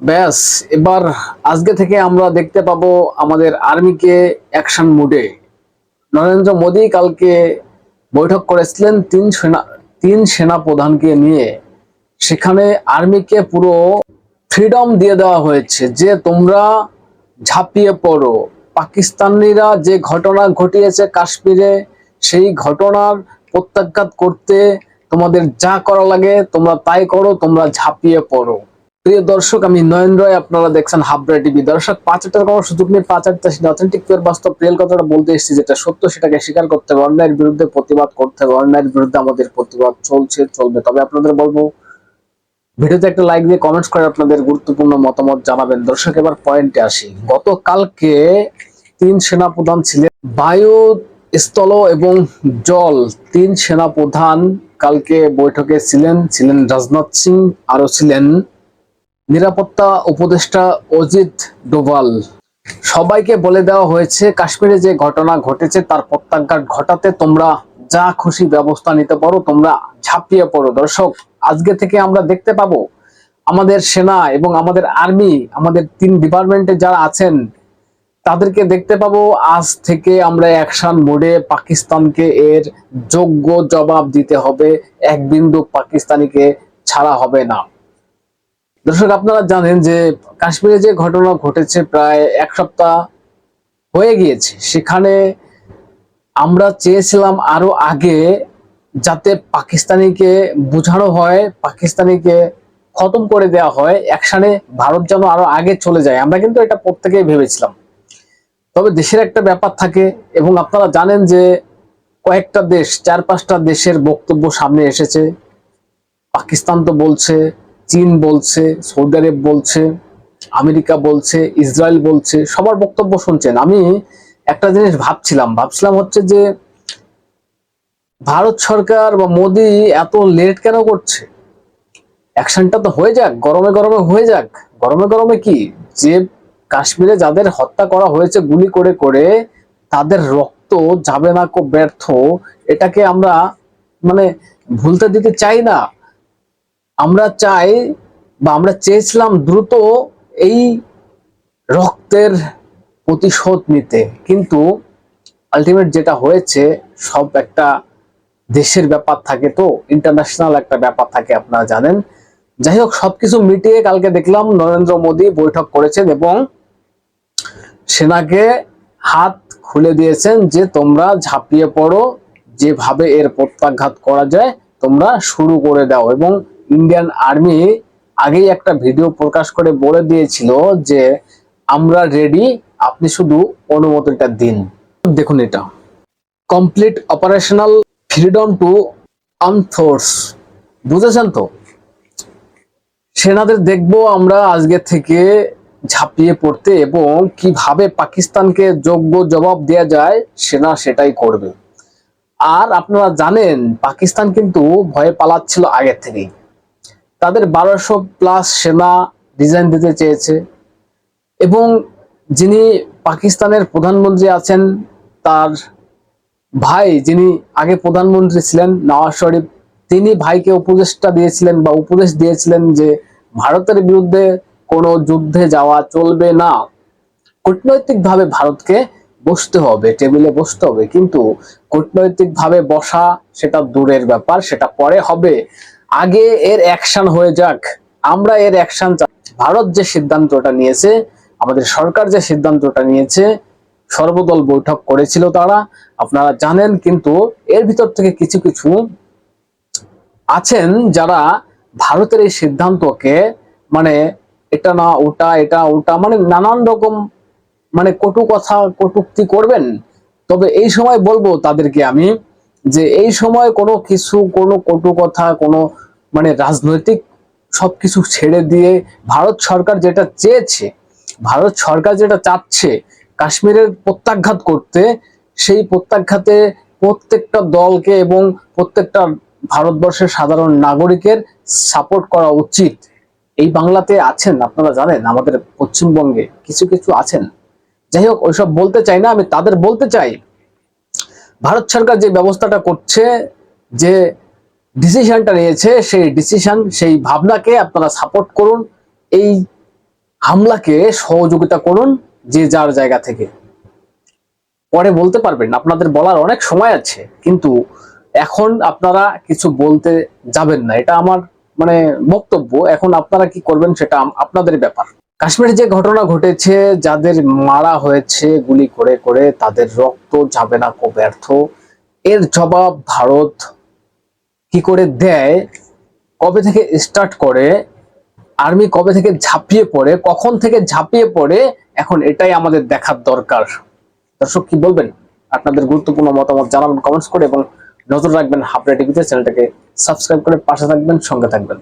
ব্যাস, এবার আজকে থেকে আমরা দেখতে পাবো আমাদের আর্মিকে অ্যাকশন মুডে। নরেন্দ্র মোদী কালকে বৈঠক করেছিলেন তিন সেনা প্রধানকে নিয়ে। সেখানে আর্মিকে পুরো ফ্রিডম দিয়ে দেওয়া হয়েছে যে তোমরা ঝাঁপিয়ে পড়ো। পাকিস্তানিরা যে ঘটনা ঘটিয়েছে কাশ্মীরে, সেই ঘটনার প্রত্যাঘাত করতে তোমাদের যা করা লাগে তোমরা তাই করো, তোমরা ঝাঁপিয়ে পড়ো। প্রিয় দর্শক, আমি নয়ন রয়, আপনারা দেখছেন হাবড়া টিভি। দর্শক, পাঁচটার কোনো সুযোগ নেই, পাঁচটা অথেন্টিক পিওর বাস্তব রিয়েল কথাটা বলতে এসেছি। যেটা সত্য সেটাকে স্বীকার করতে হবে, অন্যায়ের বিরুদ্ধে প্রতিবাদ করতে হবে। অন্যায়ের বিরুদ্ধে আমাদের প্রতিবাদ চলছে, চলবে। তবে আপনাদের বলবো, ভিডিওতে একটা লাইক দিয়ে কমেন্টস করে আপনাদের গুরুত্বপূর্ণ মতামত জানাবেন। দর্শক, এবার পয়েন্টে আসি। গতকালকে তিন সেনাপ্রধান ছিলেন, বায়ু, স্থল এবং জল। তিন সেনাপ্রধান কালকে বৈঠকে ছিলেন রাজনাথ সিং, আরো ছিলেন নিরাপত্তা উপদেষ্টা অজিত ডোভাল। সবাইকে বলে দেওয়া হয়েছে কাশ্মীরে যে ঘটনা ঘটেছে তার প্রত্যাঘাত ঘটাতে তোমরা যা খুশি ব্যবস্থা নিতে পারো, তোমরা ঝাঁপিয়ে পড়ো। দর্শক, আজকে থেকে আমরা দেখতে পাবো আমাদের সেনা এবং আমাদের আর্মি, আমাদের তিন ডিপার্টমেন্টে যারা আছেন তাদেরকে দেখতে পাবো আজ থেকে আমরা অ্যাকশন মোডে। পাকিস্তানকে এর যোগ্য জবাব দিতে হবে। এক বিন্দু পাকিস্তানিকে ছাড়া হবে না। দর্শক, আপনারা জানেন যে কাশ্মীরে যে ঘটনা ঘটেছে প্রায় এক সপ্তাহ হয়ে গিয়েছে। সেখানে আমরা চেয়েছিলাম আরো আগে যাতে পাকিস্তানিকে বোঝানো হয়, পাকিস্তানিকে খতম করে দেওয়া হয়, অ্যাকশনে ভারত যেন আরো আগে চলে যায়। আমরা কিন্তু এটা প্রত্যেকেই ভেবেছিলাম। তবে দেশের একটা ব্যাপার থাকে, এবং আপনারা জানেন যে কয়েকটা দেশ, চার পাঁচটা দেশের বক্তব্য সামনে এসেছে। পাকিস্তান তো বলছে, চীন বলছে, সৌদি আরব বলছে, আমেরিকা বলছে, ইসরায়েল বলছে, সবার বক্তব্য শুনছেন। আমি একটা জিনিস ভাবছিলাম হচ্ছে যে ভারত সরকার বা মোদি এত লেট কেন করছে? অ্যাকশনটা তো হয়ে যাক, গরমে গরমে হয়ে যাক। গরমে গরমে কি, যে কাশ্মীরে যাদের হত্যা করা হয়েছে গুলি করে করে, তাদের রক্ত যাবে না কো ব্যর্থ, এটাকে আমরা মানে ভুলতে দিতে চাই না। আমরা চাই, বা আমরা চেয়েছিলাম দ্রুত এই রক্তের প্রতিশোধ নিতে। কিন্তু আলটিমেট যেটা হয়েছে, সব একটা দেশের ব্যাপার থাকে, তো ইন্টারন্যাশনাল একটা ব্যাপার থাকে, আপনারা জানেন। যাই হোক, সবকিছু মিটিয়ে কালকে দেখলাম নরেন্দ্র মোদী বৈঠক করেছেন এবং সেনাকে হাত খুলে দিয়েছেন যে তোমরা ঝাঁপিয়ে পড়ো, যেভাবে এর প্রত্যাঘাত করা যায় তোমরা শুরু করে দাও। এবং ইন্ডিয়ান আর্মি আগেই একটা ভিডিও প্রকাশ করে বলে দিয়েছিল যে আমরা রেডি, আপনি শুধু অনুমতিটা দিন। দেখুন, এটা complete operational freedom two arm force, বুঝেছেন তো? সেনাদের দেখবো আমরা আজকে থেকে ঝাঁপিয়ে পড়তে, এবং কিভাবে পাকিস্তানকে যোগ্য জবাব দেয়া যায় সেনা সেটাই করবে। আর আপনারা জানেন পাকিস্তান কিন্তু ভয়ে পালাচ্ছিল আগে থেকেই। তাদের 1200+ সেনা ডিজাইন দিতে চেয়েছে, এবং যিনি পাকিস্তানের প্রধানমন্ত্রী আছেন, তার ভাই যিনি আগে প্রধানমন্ত্রী ছিলেন, নওয়াজ শরীফ, তিনি ভাইকে উপদেষ্টা দিয়েছিলেন বা উপদেশ দিয়েছিলেন যে ভারতের বিরুদ্ধে কোনো যুদ্ধে যাওয়া চলবে না। কূটনৈতিক ভাবে ভারতকে বসতে হবে, টেবিলে বসতে হবে। কিন্তু কূটনৈতিক ভাবে বসা সেটা দূরের ব্যাপার, সেটা পরে হবে। আগে এর অ্যাকশন হয়ে যাক। আমরা এর অ্যাকশন চাই। ভারত যে সিদ্ধান্তটা নিয়েছে, আমাদের সরকার যে সিদ্ধান্তটা নিয়েছে, সর্বদল বৈঠক করেছিল তারা, আপনারা জানেন। কিন্তু এর ভিতর থেকে কিছু কিছু আছেন যারা ভারতের এই সিদ্ধান্তকে মানে এটা না ওটা, এটা ওটা, মানে নানান রকম কটু কথা কটুক্তি করবেন। তবে এই সময় বলবো তাদেরকে আমি, যে এই সময় কোনো কিছু, কোনো কটু কথা, কোনো রাজনৈতিক সবকিছু ছেড়ে দিয়ে ভারত সরকার যেটা চেয়েছে, ভারত সরকার যেটা চাচ্ছে কাশ্মীরের প্রত্যাঘাত করতে, সেই প্রত্যাঘাতে প্রত্যেকটা দলকে এবং প্রত্যেকটা ভারতবর্ষের সাধারণ নাগরিকের সাপোর্ট করা উচিত। এই বাংলাতে আছেন, আপনারা জানেন, আমাদের পশ্চিমবঙ্গে কিছু কিছু আছেন। যাই হোক, ওইসব বলতে চাই না, আমি তাদের বলতে চাই ভারত সরকার যে ব্যবস্থাটা করছে, যে ডিসিশনটা নিয়েছে, সেই ডিসিশন, সেই ভাবনাকে আপনারা সাপোর্ট করুন। এই হামলাকে সহযোগিতা করুন যে যার জায়গা থেকে। পরে বলতে পারবেন, আপনাদের বলার অনেক সময় আছে, কিন্তু এখন আপনারা কিছু বলতে যাবেন না, এটা আমার মানে বক্তব্য। এখন আপনারা কি করবেন সেটা আপনাদের ব্যাপার। কাশ্মীরে যে ঘটনা ঘটেছে, যাদের মারা হয়েছে গুলি করে করে, তাদের রক্ত যাবে না কো ব্যর্থ, এর জবাব ভারত কি করে দেয়, কবে থেকে স্টার্ট করে, আর্মি কবে থেকে ঝাঁপিয়ে পড়ে, কখন থেকে ঝাঁপিয়ে পড়ে, এখন এটাই আমাদের দেখার দরকার। দর্শক কি বলবেন? আপনাদের গুরুত্বপূর্ণ মতামত জানাবেন কমেন্টস করে, এবং নজর রাখবেন হাবড়া টিভিতে। চ্যানেলটাকে সাবস্ক্রাইব করে পাশে থাকবেন, সঙ্গে থাকবেন।